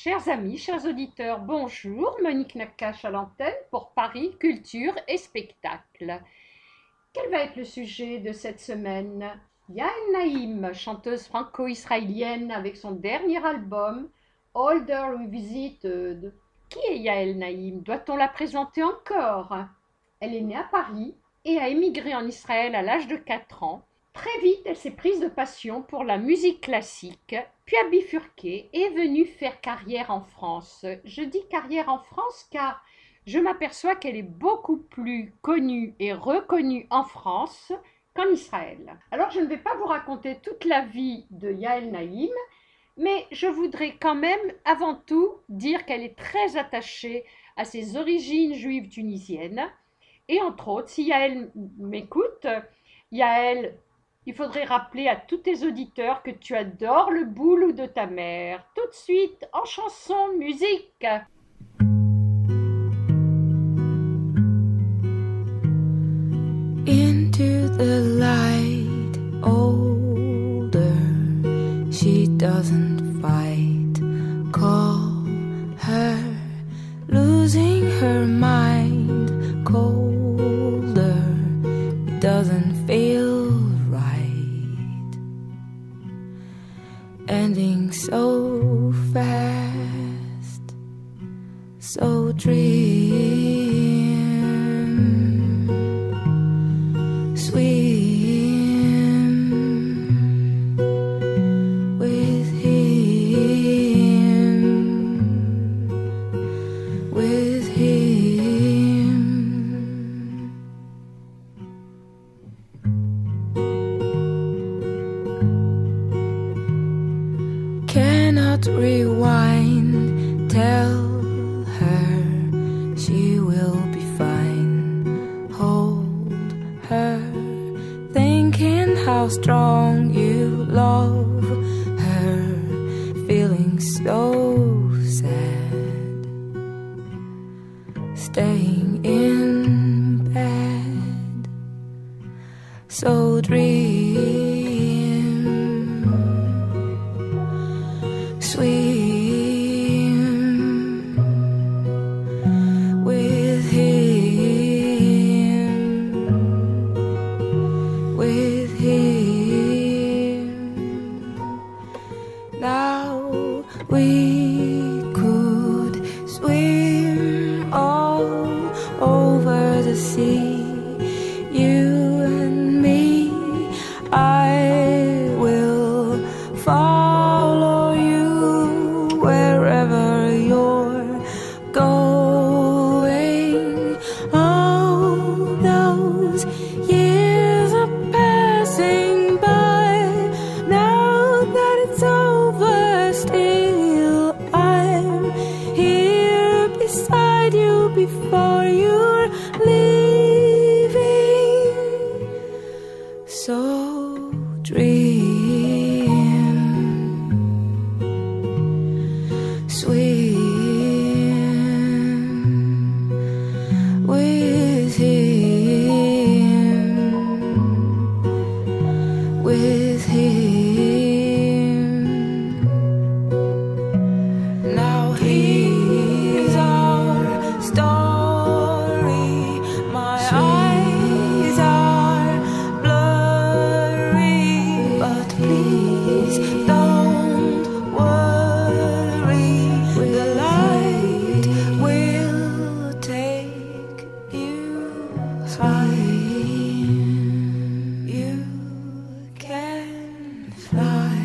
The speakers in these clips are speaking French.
Chers amis, chers auditeurs, bonjour, Monique Nakache à l'antenne pour Paris, Culture et Spectacle. Quel va être le sujet de cette semaine? Yael Naïm, chanteuse franco-israélienne avec son dernier album, Older Revisited. Qui est Yael Naïm? Doit-on la présenter encore? Elle est née à Paris et a émigré en Israël à l'âge de 4 ans. Très vite, elle s'est prise de passion pour la musique classique, puis a bifurqué et est venue faire carrière en France. Je dis carrière en France car je m'aperçois qu'elle est beaucoup plus connue et reconnue en France qu'en Israël. Alors je ne vais pas vous raconter toute la vie de Yael Naïm, mais je voudrais quand même avant tout dire qu'elle est très attachée à ses origines juives tunisiennes. Et entre autres, si Yael m'écoute, Yael, il faudrait rappeler à tous tes auditeurs que tu adores le boulot de ta mère. Tout de suite, en chanson, musique. Into the light, older, she doesn't fight. Call her, losing her mind, colder, it doesn't feel ending so fast, so dream, swim with him, with him. Cannot rewind, tell her she will be fine. Hold her, thinking how strong you love her, feeling so sad, staying in bed, so dream. Swim with him, with him. Now we could swim all over the sea, you and me. I will follow you wherever you're going. All those years are passing by. Now that it's over, still I'm here beside you before you're leaving. So dream, swim with him, with him. Now here's our story. My eyes are blurry, but please don't worry. The light will take you high. You can fly.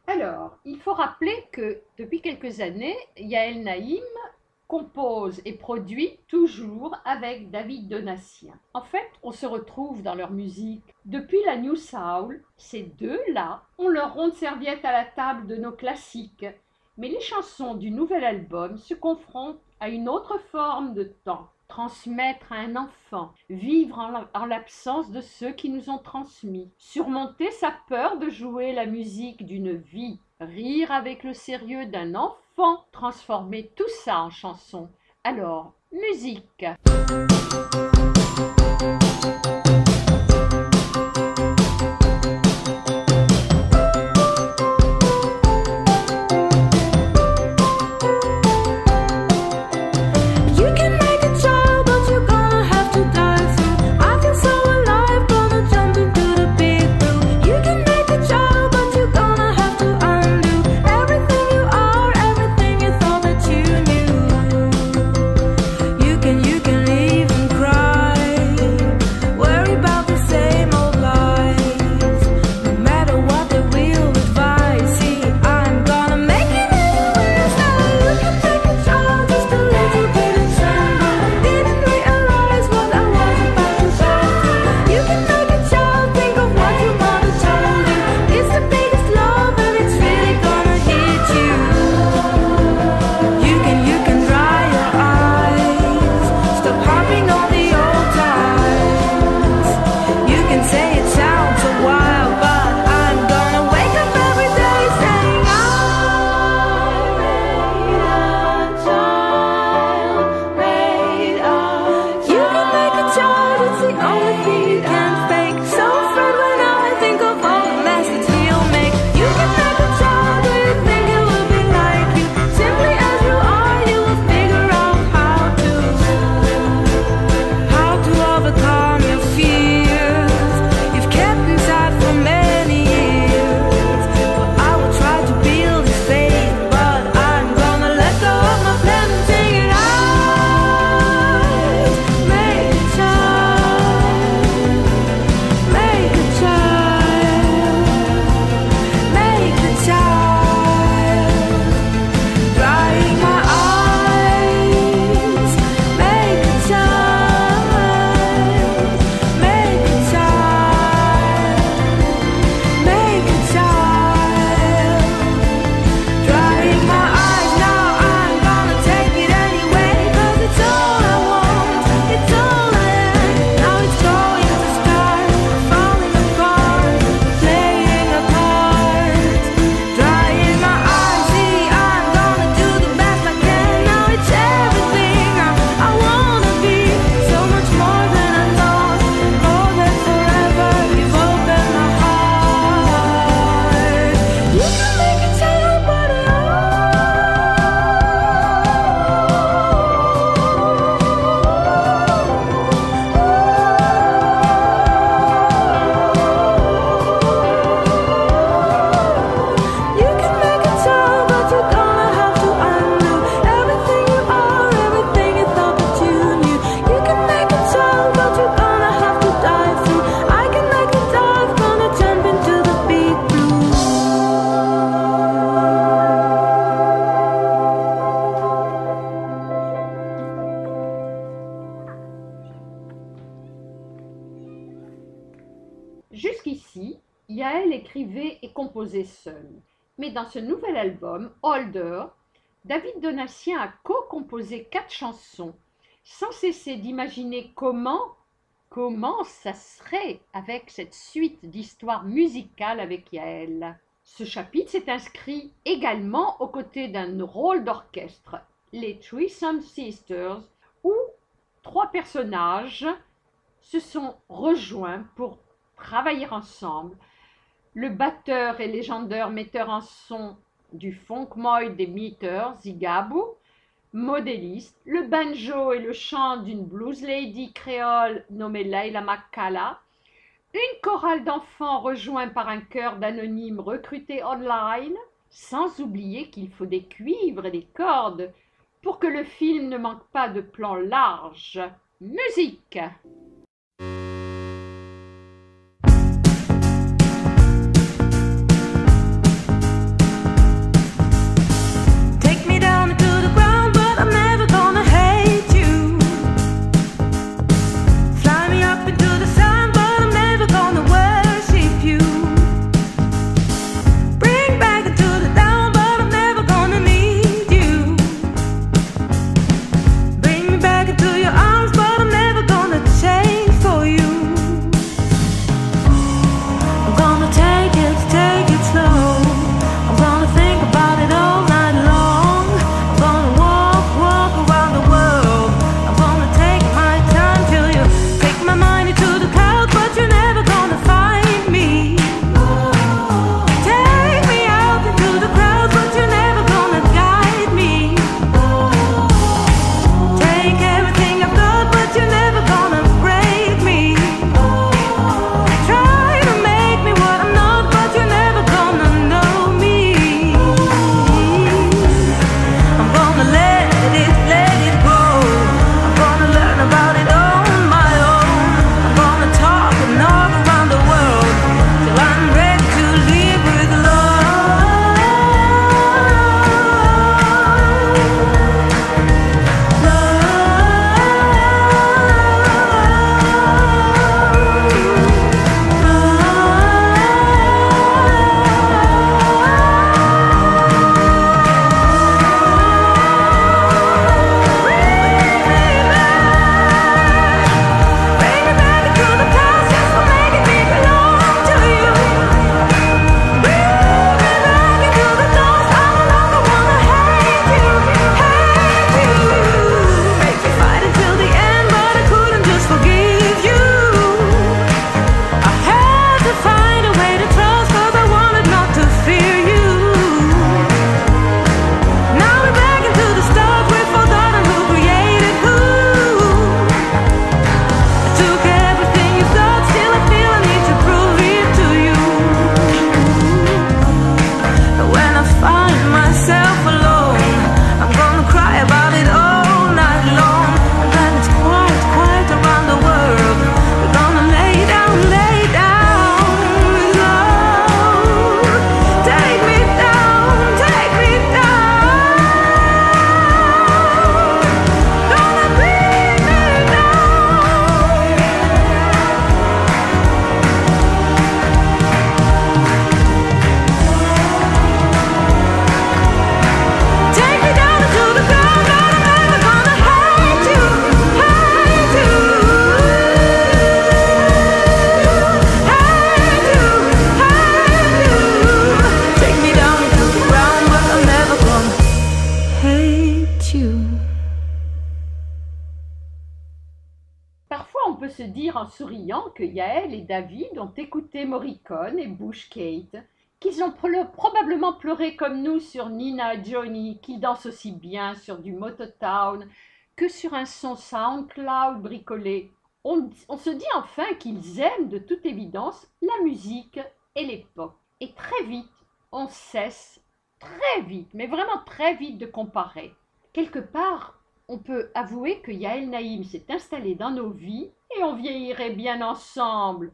Alors, il faut rappeler que depuis quelques années, Yael Naïm compose et produit toujours avec David Donatien. En fait, on se retrouve dans leur musique. Depuis la New Soul, ces deux-là ont leur ronde serviette à la table de nos classiques. Mais les chansons du nouvel album se confrontent à une autre forme de temps. Transmettre à un enfant, vivre en l'absence de ceux qui nous ont transmis, surmonter sa peur de jouer la musique d'une vie, rire avec le sérieux d'un enfant, transformer tout ça en chanson. Alors, musique. Jusqu'ici, Yael écrivait et composait seule. Mais dans ce nouvel album, Older, David Donatien a co-composé 4 chansons, sans cesser d'imaginer comment ça serait avec cette suite d'histoires musicales avec Yael. Ce chapitre s'est inscrit également aux côtés d'un rôle d'orchestre, les Threesome Sisters, où 3 personnages se sont rejoints pour travailler ensemble. Le batteur et légendaire metteur en son du funk moi des Meters, Zigabu, modéliste, le banjo et le chant d'une blues lady créole nommée Leila McCalla, une chorale d'enfants rejoint par un chœur d'anonymes recrutés online, sans oublier qu'il faut des cuivres et des cordes pour que le film ne manque pas de plan large. Musique! Se dire en souriant que Yael et David ont écouté Morricone et Bush Kate, qu'ils ont probablement pleuré comme nous sur Nina et Johnny, qu'ils dansent aussi bien sur du Motown que sur un son SoundCloud bricolé. On se dit enfin qu'ils aiment de toute évidence la musique et l'époque. Et très vite, on cesse, très vite, mais vraiment très vite de comparer. Quelque part, on peut avouer que Yael Naïm s'est installée dans nos vies et on vieillirait bien ensemble.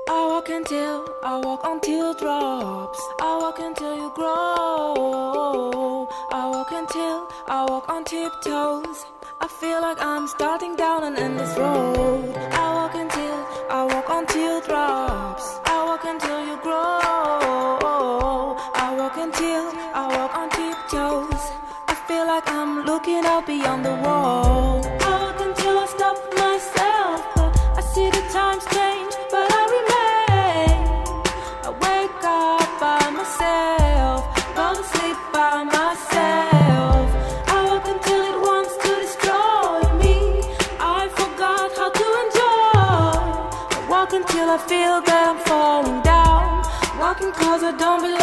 I walk on teardrops. I walk until you grow. I walk on tiptoes. I feel like I'm starting down an endless road. I walk on teardrops. out beyond the wall. I walk until I stop myself, but I see the times change, but I remain. I wake up by myself, fall asleep by myself. I walk until it wants to destroy me. I forgot how to enjoy. I walk until I feel that I'm falling down, walking 'cause I don't belong.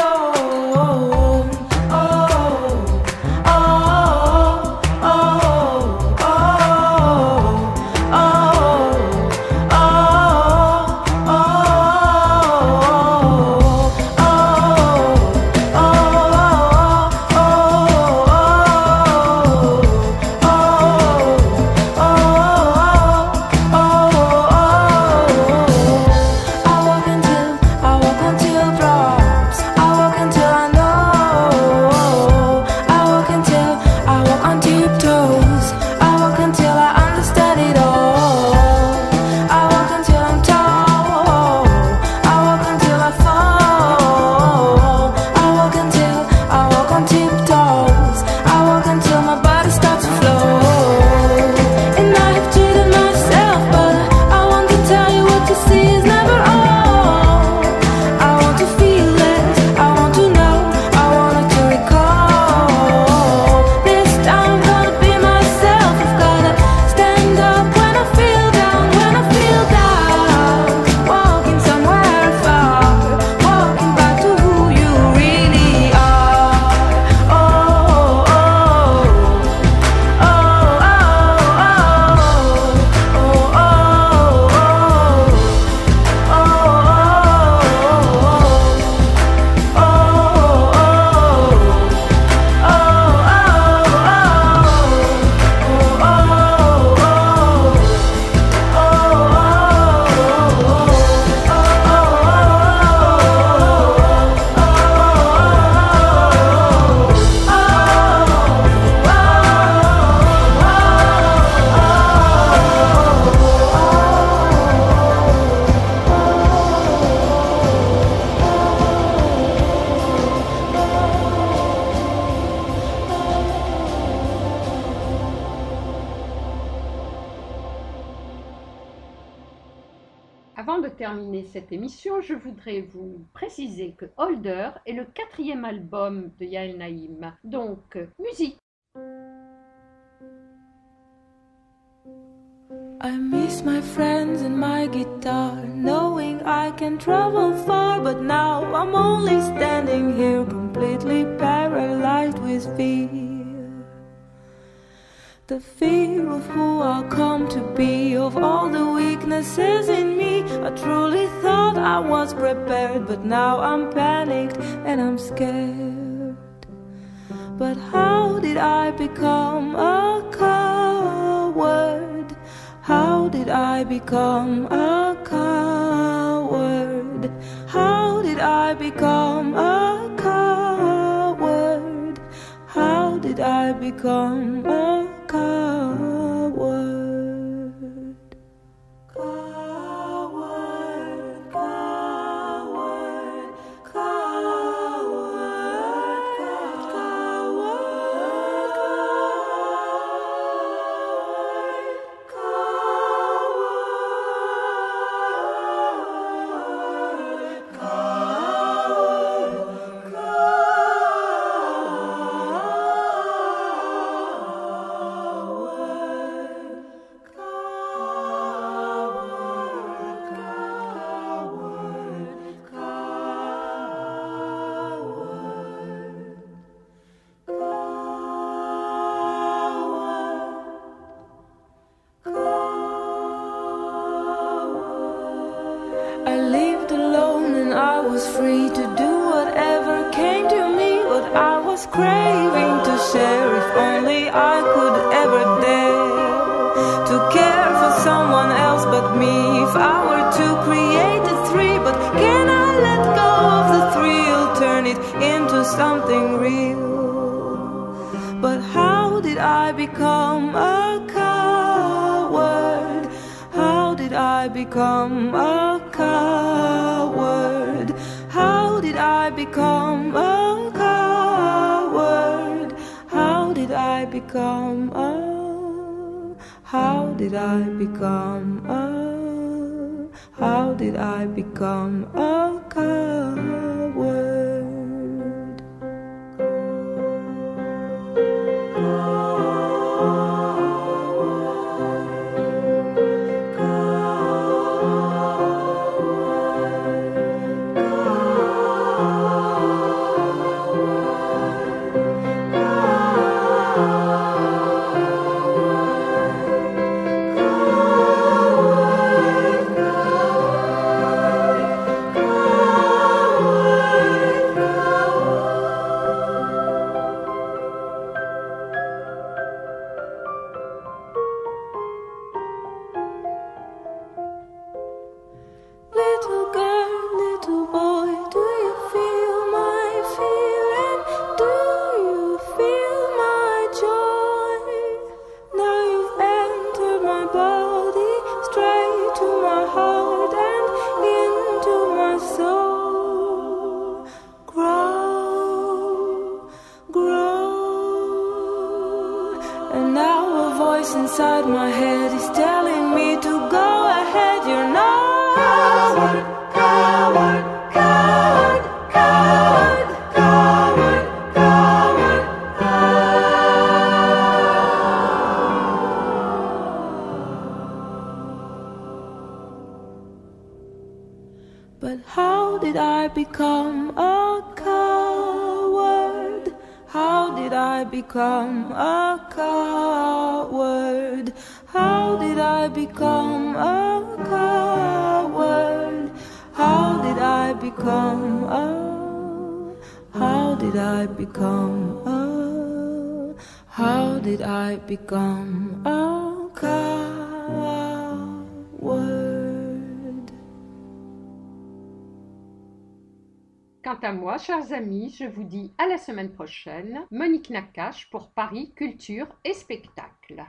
Avant de terminer cette émission, je voudrais vous préciser que Holder est le 4e album de Yael Naïm. Donc, musique. I miss my friends and my guitar, knowing I can travel far, but now I'm only standing here completely paralyzed with fear. The fear of who I'll come to be, of all the weaknesses in me. I truly thought I was prepared, but now I'm panicked and I'm scared. But how did I become a coward? How did I become a coward? How did I become a coward? How did I become a coward? Coward, coward, coward, I lived alone and I was free to do whatever came to me. What I was craving to share, if only I could ever dare to care for someone else but me. If I were to create a three, but can I let go of the thrill, turn it into something real? But how did I become a coward? How did I become a coward? How did I become a coward? How did I become a did I become how did I become a coward? Little girl, little boy, do you feel my fear and do you feel my joy? Now you've entered my body, straight to my heart and into my soul. Grow, grow. And now a voice inside my head is telling me to go ahead, you're not coward, coward, coward, coward, coward, coward, But how did I become a coward? How did I become a coward? How did I become a coward? How did I become a? How did I become a? How did I become a coward? Quant à moi, chers amis, je vous dis à la semaine prochaine. Monique Nakache pour Paris Culture et Spectacle.